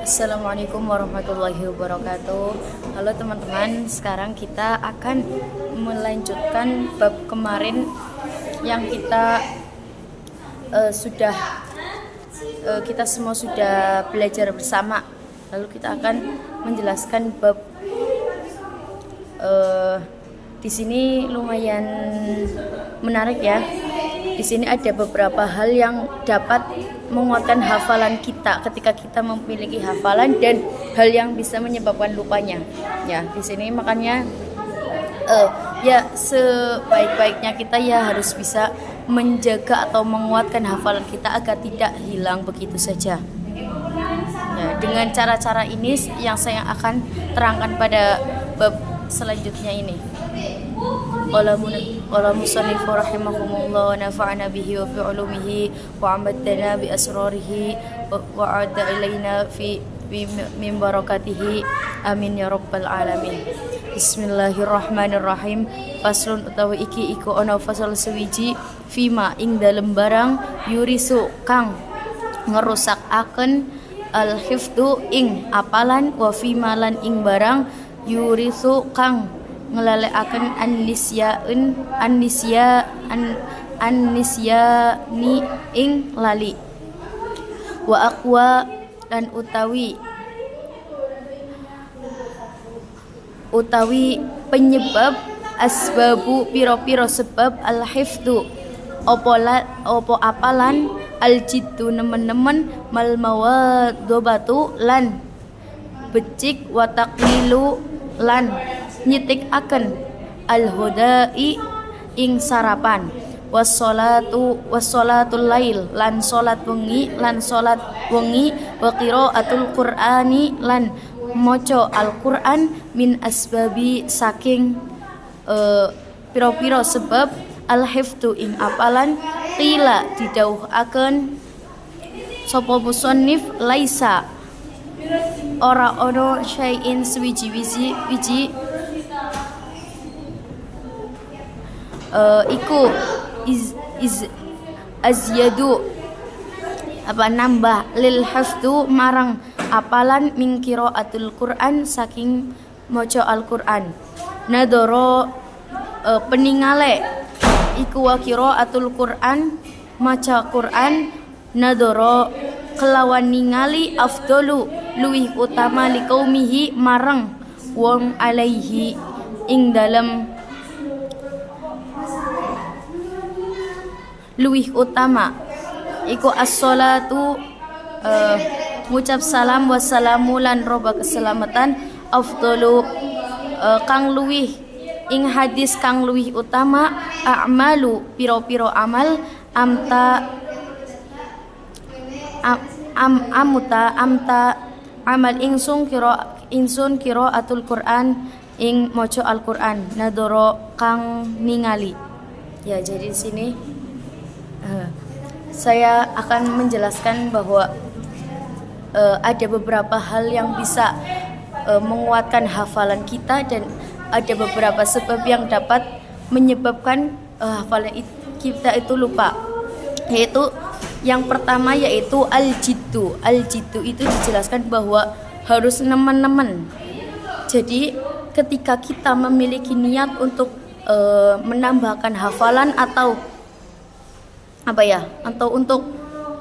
Assalamualaikum warahmatullahi wabarakatuh. Halo teman-teman, sekarang kita akan melanjutkan bab kemarin yang kita semua sudah belajar bersama. Lalu kita akan menjelaskan bab di sini lumayan menarik ya. Di sini ada beberapa hal yang dapat menguatkan hafalan kita ketika kita memiliki hafalan dan hal yang bisa menyebabkan lupanya. Ya, di sini makanya ya sebaik-baiknya kita ya harus bisa menjaga atau menguatkan hafalan kita agar tidak hilang begitu saja. Ya, dengan cara-cara ini yang saya akan terangkan pada bab selanjutnya ini. Qala musannifu rahimahumullah wa nafa'ana bihi wa fi ulumihi wa amadana bi asrarihi wa a'adda ilaina fi min barakatihi amin ya rabbal alamin. Bismillahirrahmanirrahim. Faslun utawi iki iku ana fasal sewiji fima ing dalem barang yurisu kang ngerusakaken al-hifdu ing apalan wa fima lan ing barang yurisu kang ngelalekaken ni ing lali wa aqwa dan utawi penyebab asbabu piro-piro sebab al-hifdu opo apalan al-jiddu nemen-nemen mal mawadobatu lan becik wa taqlilu lan nyitik akan al-hudai ing sarapan wassolatul lail lan solat wengi wa qiraatul qur'ani lan moco al-Qur'an min asbabi saking piro-piro sebab al-hifdu ing apalan qila didhawuhaken sapa musannif laisa ora ono syai'in swiji-wiji iku azyadu nambah lil hafdu marang apalan min qiraatul Qur'an saking maca Al-Qur'an nadoro peningale iku wa qiraatul Qur'an maca Qur'an nadoro kelawan ningali afdalu luwih utama liqaumihi marang wong alaihi ing dalem luwih utama iku as-shalatu ngucap salam wassalamu lan roba keselamatan afdalu kang luwih ing hadis kang luwih utama a'malu piro-piro amal amal ingsun qiraatul Qur'an ing maca Al-Qur'an nadoro kang ningali. Ya, jadi di sini saya akan menjelaskan bahwa ada beberapa hal yang bisa menguatkan hafalan kita dan ada beberapa sebab yang dapat menyebabkan hafalan kita itu lupa. Yaitu yang pertama yaitu al-jiddu. Al-jiddu itu dijelaskan bahwa harus nemen-nemen. Jadi ketika kita memiliki niat untuk menambahkan hafalan atau untuk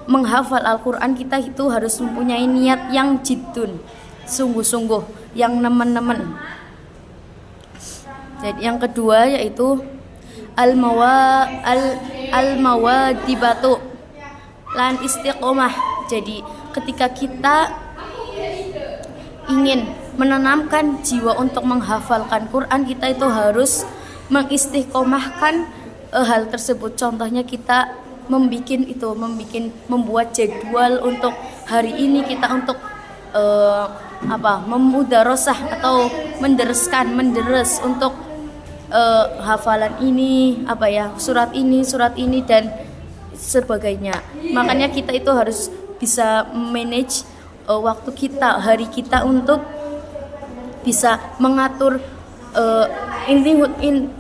menghafal Al-Qur'an, kita itu harus mempunyai niat yang jiddun, sungguh-sungguh, yang nemen-nemen. Jadi yang kedua yaitu al-mawadibatu lan istiqomah. Jadi ketika kita ingin menanamkan jiwa untuk menghafalkan Quran, kita itu harus mengistiqomahkan hal tersebut. Contohnya kita membuat jadwal untuk hari ini kita untuk memudarosah atau menderes untuk hafalan ini, surat ini dan sebagainya. Makanya kita itu harus bisa manage waktu kita, hari kita untuk bisa mengatur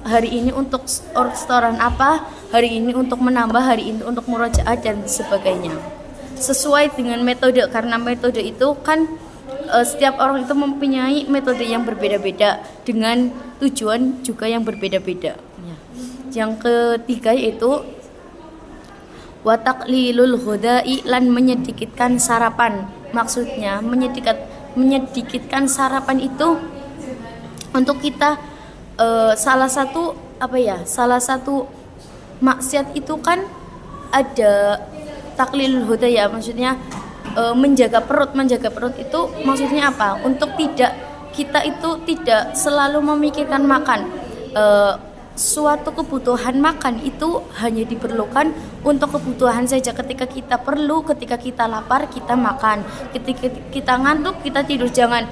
hari ini untuk setoran apa, hari ini untuk menambah, hari ini untuk murojaah dan sebagainya. Sesuai dengan metode, karena metode itu kan setiap orang itu mempunyai metode yang berbeda-beda dengan tujuan juga yang berbeda-beda. Ya. Yang ketiga yaitu wa taqlilul ghadai, lan menyedikitkan sarapan. Maksudnya menyedikitkan sarapan itu untuk kita salah satu maksiat itu kan ada taklilul huda ya, maksudnya menjaga perut itu maksudnya apa? Untuk kita itu tidak selalu memikirkan makan. Suatu kebutuhan makan itu hanya diperlukan untuk kebutuhan saja. Ketika kita perlu, ketika kita lapar kita makan, ketika kita ngantuk kita tidur. Jangan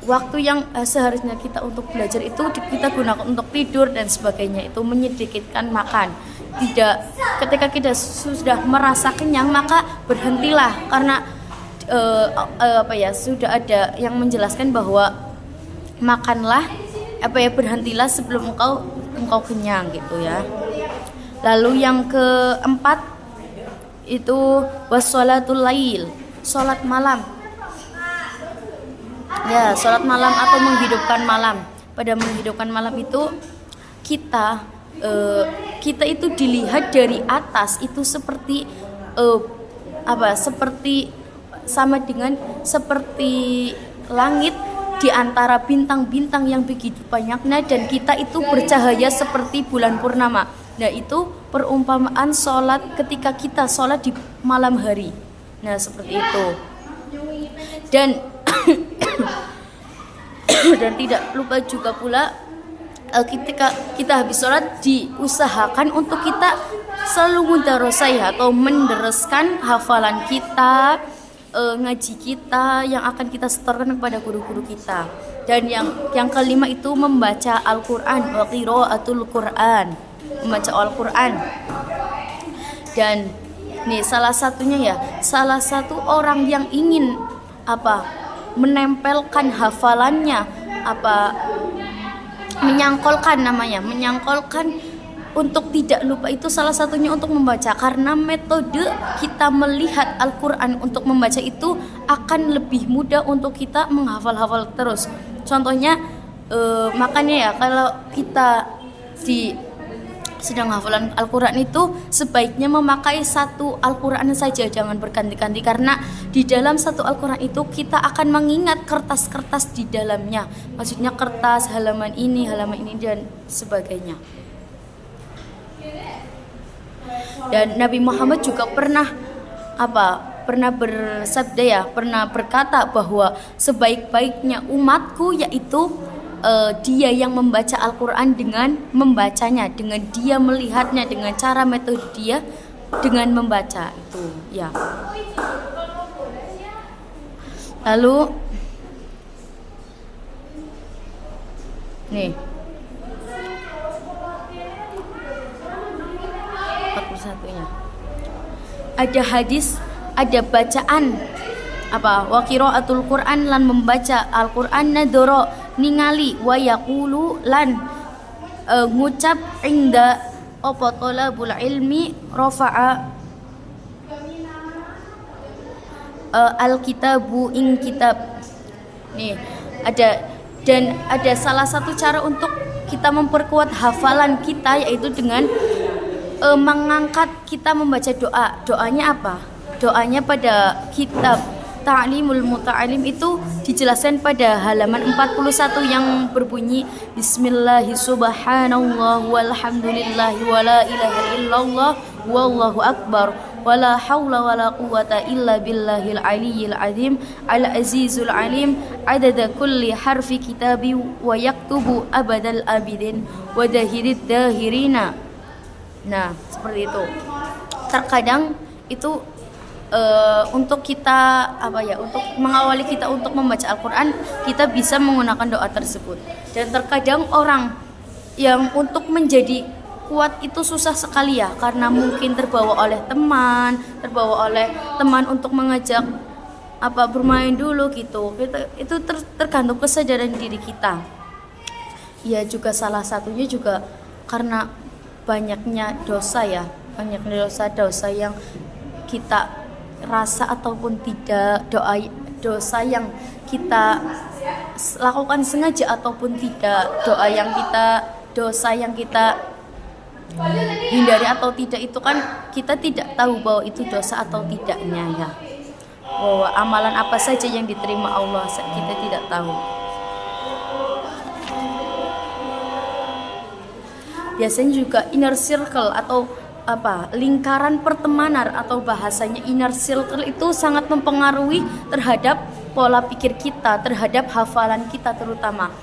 waktu yang seharusnya kita untuk belajar itu kita gunakan untuk tidur dan sebagainya, itu menyedikitkan makan. Tidak, ketika kita sudah merasa kenyang maka berhentilah, karena sudah ada yang menjelaskan bahwa makanlah berhentilah sebelum engkau kenyang gitu ya. Lalu yang keempat itu wassalatul lail, salat malam. Ya, salat malam atau menghidupkan malam. Pada menghidupkan malam itu kita itu dilihat dari atas itu seperti seperti sama dengan seperti langit di antara bintang-bintang yang begitu banyaknya, dan kita itu bercahaya seperti bulan purnama. Nah, itu perumpamaan sholat ketika kita sholat di malam hari. Nah, seperti itu. Dan dan tidak lupa juga pula ketika kita habis sholat diusahakan untuk kita selalu mudarosah atau mendereskan hafalan kita, ngaji kita yang akan kita setorkan kepada guru-guru kita. Dan yang kelima itu membaca Al-Qur'an, wa qiraatul Qur'an, membaca Al-Qur'an. Dan nih salah satu orang yang ingin menempelkan hafalannya, menyangkolkan untuk tidak lupa, itu salah satunya untuk membaca. Karena metode kita melihat Al-Quran untuk membaca itu akan lebih mudah untuk kita menghafal-hafal terus. Contohnya makanya ya, kalau kita sedang hafalan Al-Quran itu sebaiknya memakai satu Al-Quran saja, jangan berganti-ganti, karena di dalam satu Al-Quran itu kita akan mengingat kertas-kertas di dalamnya, maksudnya kertas halaman ini dan sebagainya. Dan Nabi Muhammad juga pernah bersabda pernah berkata bahwa sebaik-baiknya umatku yaitu dia yang membaca Al-Quran dengan membacanya, dengan dia melihatnya, dengan cara metode dia dengan membaca itu ya. Lalu nih 41-nya ada hadis, ada bacaan wa qiraatul Qur'an, lan membaca Al-Qur'an, nadoro ningali, wa yaqulu lan ngucap, inda talabul ilmi rafa'a al-kitabu ing kitab. Nih ada salah satu cara untuk kita memperkuat hafalan kita, yaitu dengan mengangkat kita membaca doa. Doanya apa? Doanya pada kitab Ta'limul Muta'alim itu dijelaskan pada halaman 41 yang berbunyi Bismillahi subhanallah walhamdulillahi wala ilaha illallah wallahu akbar wala hawla wala quwata illa billahil aliyyil azim al azizul alim adada kulli harfi kitabi wa yaktubu abadal abidin wa dahirid dahirina. Nah, seperti itu. Terkadang itu untuk kita untuk mengawali kita untuk membaca Al-Quran, kita bisa menggunakan doa tersebut. Dan terkadang orang yang untuk menjadi kuat itu susah sekali ya, karena mungkin terbawa oleh teman untuk mengajak bermain dulu gitu. Itu tergantung kesadaran diri kita. Ya, juga salah satunya juga karena banyaknya dosa yang kita rasa ataupun tidak, dosa yang kita lakukan sengaja ataupun tidak, dosa yang kita hindari atau tidak, itu kan kita tidak tahu bahwa itu dosa atau tidaknya ya. Bahwa amalan apa saja yang diterima Allah kita tidak tahu. Biasanya juga inner circle atau lingkaran pertemanan atau bahasanya inner circle itu sangat mempengaruhi terhadap pola pikir kita, terhadap hafalan kita terutama.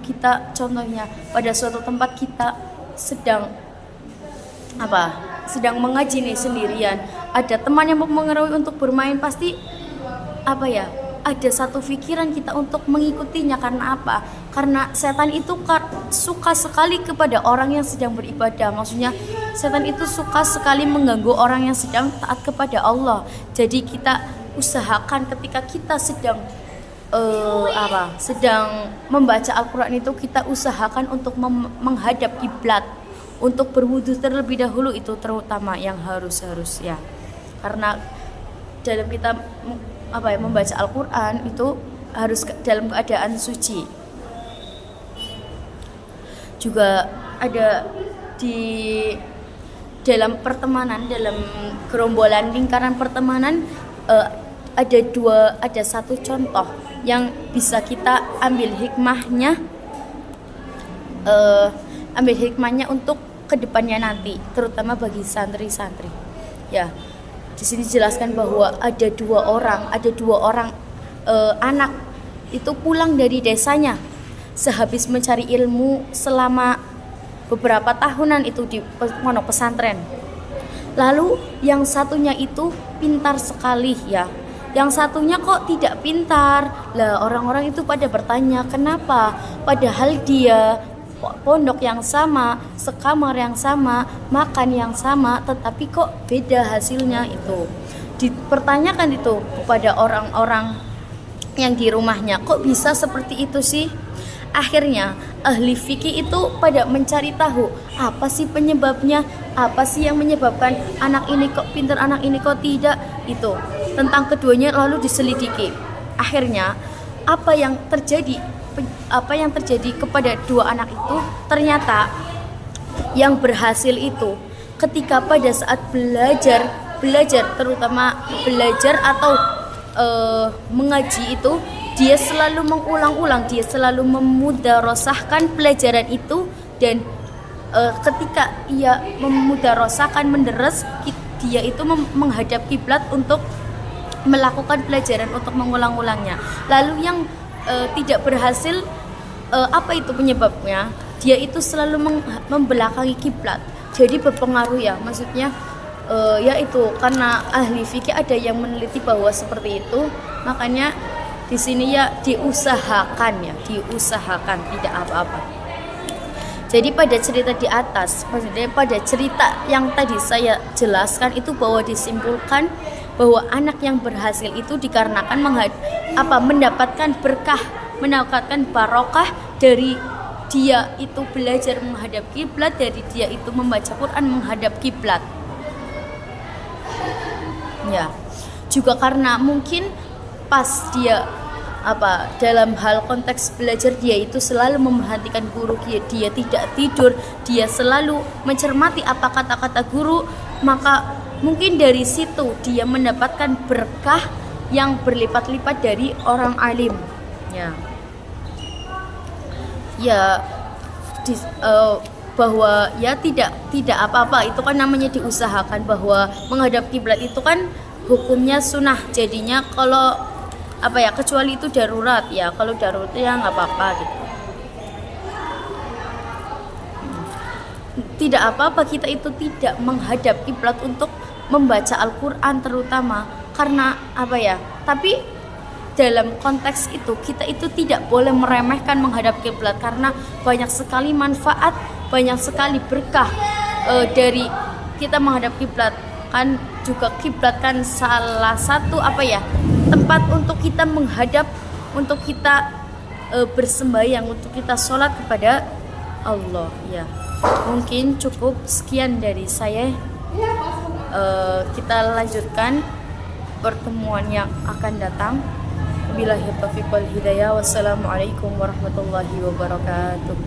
Kita contohnya pada suatu tempat kita sedang mengaji nih sendirian, ada teman yang mempengaruhi untuk bermain, pasti ada satu pikiran kita untuk mengikutinya. Karena apa? Karena setan itu suka sekali kepada orang yang sedang beribadah. Maksudnya setan itu suka sekali mengganggu orang yang sedang taat kepada Allah. Jadi kita usahakan ketika kita sedang membaca Al-Quran itu, kita usahakan untuk menghadap kiblat, untuk berwudu terlebih dahulu, itu terutama yang harus ya. Karena dalam kita membaca Al-Quran itu harus dalam keadaan suci. Juga ada di dalam pertemanan, dalam gerombolan lingkaran pertemanan, ada satu contoh yang bisa kita ambil hikmahnya untuk kedepannya nanti, terutama bagi santri-santri. Ya, di sini dijelaskan bahwa ada dua orang anak itu pulang dari desanya sehabis mencari ilmu selama beberapa tahunan itu di pondok pesantren. Lalu yang satunya itu pintar sekali ya, yang satunya kok tidak pintar. Lah orang-orang itu pada bertanya, kenapa? Padahal dia pondok yang sama, sekamar yang sama, makan yang sama, tetapi kok beda hasilnya itu. Dipertanyakan itu kepada orang-orang yang di rumahnya, kok bisa seperti itu sih? Akhirnya ahli fikih itu pada mencari tahu apa sih penyebabnya, apa sih yang menyebabkan anak ini kok pintar, anak ini kok tidak, itu tentang keduanya lalu diselidiki. Akhirnya apa yang terjadi kepada dua anak itu, ternyata yang berhasil itu ketika pada saat belajar terutama belajar atau mengaji itu, dia selalu mengulang-ulang, dia selalu memudarosahkan pelajaran itu, dan ketika ia memudarosahkan, menderes, dia itu menghadap kiblat untuk melakukan pelajaran, untuk mengulang-ulangnya. Lalu yang tidak berhasil, apa itu penyebabnya? Dia itu selalu membelakangi kiblat. Jadi berpengaruh ya, maksudnya yaitu karena ahli fikih ada yang meneliti bahwa seperti itu, makanya di sini ya diusahakan, tidak apa-apa. Jadi pada cerita di atas, maksudnya pada cerita yang tadi saya jelaskan itu, bahwa disimpulkan bahwa anak yang berhasil itu dikarenakan mendapatkan berkah, mendapatkan barokah dari dia itu belajar menghadap kiblat, dari dia itu membaca Quran menghadap kiblat. Ya, juga karena mungkin pas dia dalam hal konteks belajar, dia itu selalu memperhatikan guru, dia tidak tidur, dia selalu mencermati apa kata-kata guru, maka mungkin dari situ dia mendapatkan berkah yang berlipat-lipat dari orang alim. Bahwa ya tidak apa-apa, itu kan namanya diusahakan. Bahwa menghadap kiblat itu kan hukumnya sunnah, jadinya kalau kecuali itu darurat ya, kalau darurat ya nggak apa-apa gitu. Tidak apa-apa kita itu tidak menghadap kiblat untuk membaca Al-Quran terutama, karena tapi dalam konteks itu kita itu tidak boleh meremehkan menghadap kiblat, karena banyak sekali manfaat, banyak sekali berkah dari kita menghadap kiblat. Kan juga kiblat kan salah satu tempat untuk kita menghadap, untuk kita bersembahyang, untuk kita sholat kepada Allah ya. Mungkin cukup sekian dari saya. Kita lanjutkan pertemuan yang akan datang. Billahi taufiq wal hidayah. Wassalamualaikum warahmatullahi wabarakatuh.